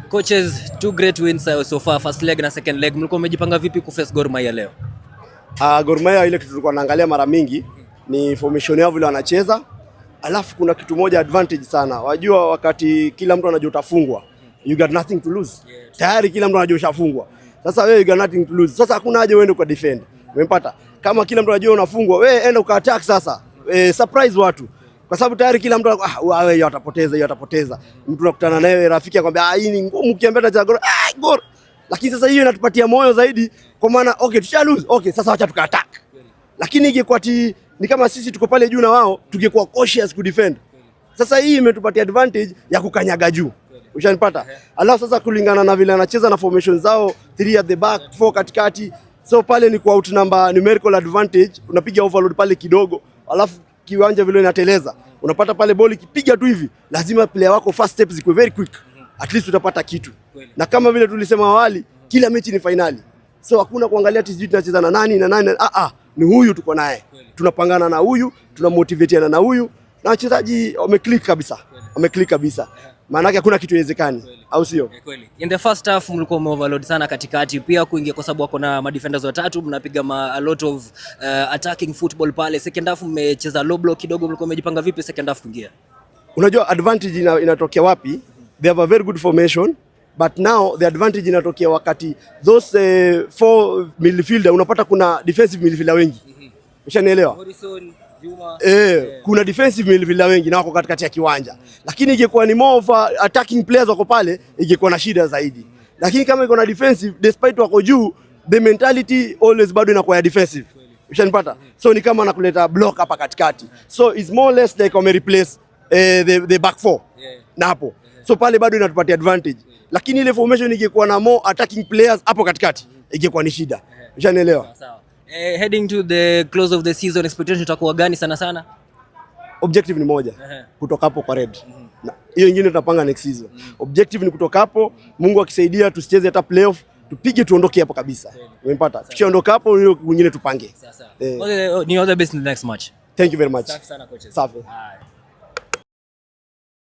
Coaches, two great wins so far, first leg na second leg. Mlikuwa mmejipanga vipi kuface Gor Mahia leo? Gor Mahia ile kitu tulikuwa naangalia mara mingi ni formation yao vile wanacheza. Alafu kuna kitu moja advantage sana. Wajua wakati kila mtu anajua utafungwa, you got nothing to lose. Tayari kila mtu anajua ushafungwa. Sasa wewe you got nothing to lose. Sasa hakuna haja uende kwa defend. Umepata? Kama kila mtu anajua unafungwa, wewe enda uka attack sasa. Surprise watu. Kwa sababu tayari kila mtu wewe atapoteza. Mtu anakutana naye rafiki akwambia hii ni ngumu kiambia cha Gor. Gor. Lakini sasa hiyo inatupatia moyo zaidi kwa maana okay tusha lose. Okay sasa acha tuka attack. Lakini ingekuwa ni kama sisi tuko pale juu na wao tungekuwa cautious ku defend. Sasa hii imetupatia advantage ya kukanyaga juu. Ushanipata? Alafu sasa kulingana na vile anacheza na formation zao 3 at the back, 4 katikati. So pale ni kwa out number numerical advantage, unapiga overload pale kidogo. Alafu kiwanja vile inateleza. Unapata pale ball ikipiga tu hivi, lazima player wako first steps zikuwe very quick. At least utapata kitu. Na kama vile tulisema awali, kila mechi ni finali. So hakuna kuangalia TSG tunacheza na nani na nani. Ni huyu tuko naye. Tunapangana na huyu, tunamotivateana na huyu. Na wachezaji wameclick kabisa. Maana yake hakuna kitu inawezekani, au sio? Kweli. In the first half mlikuwa overload sana katikati, pia kuingia kwa sababu wako na defenders watatu, mnapiga a lot of attacking football pale. Second half mmecheza low block kidogo, mlikuwa mmejipanga vipi second half kuingia? Unajua advantage inatokea wapi? They have a very good formation, but now the advantage inatokea wakati those 4 midfielder unapata kuna defensive midfielder wengi. Ushanielewa? Morrison, Juma, kuna defensive midfielder wengi na wako katikati ya kiwanja. Lakini ingekuwa ni more of attacking players wako pale, ingekuwa na shida zaidi. Lakini kama iko na defensive, despite wako juu, the mentality always bado inakuwa ya defensive. Ushanipata? So ni kama anakuleta block hapa katikati. So it's more or less like wame replace the back four. Na hapo. So pale bado inatupatia advantage. Lakini ile formation ingekuwa na more attacking players hapo katikati, ingekuwa ni shida. Ushanielewa? Sawa. Heading to the close of the season, expectation itakuwa gani sana? Objective ni moja, kutoka hapo kwa red. Na hiyo nyingine tutapanga next season. Objective ni kutoka hapo, Mungu akisaidia tusicheze hata playoff, tupige tuondoke hapo kabisa. Umepata? Tukiondoka hapo hiyo nyingine tupange. Ni all the best in the next match. Thank you very much. Safi sana coaches. Safi.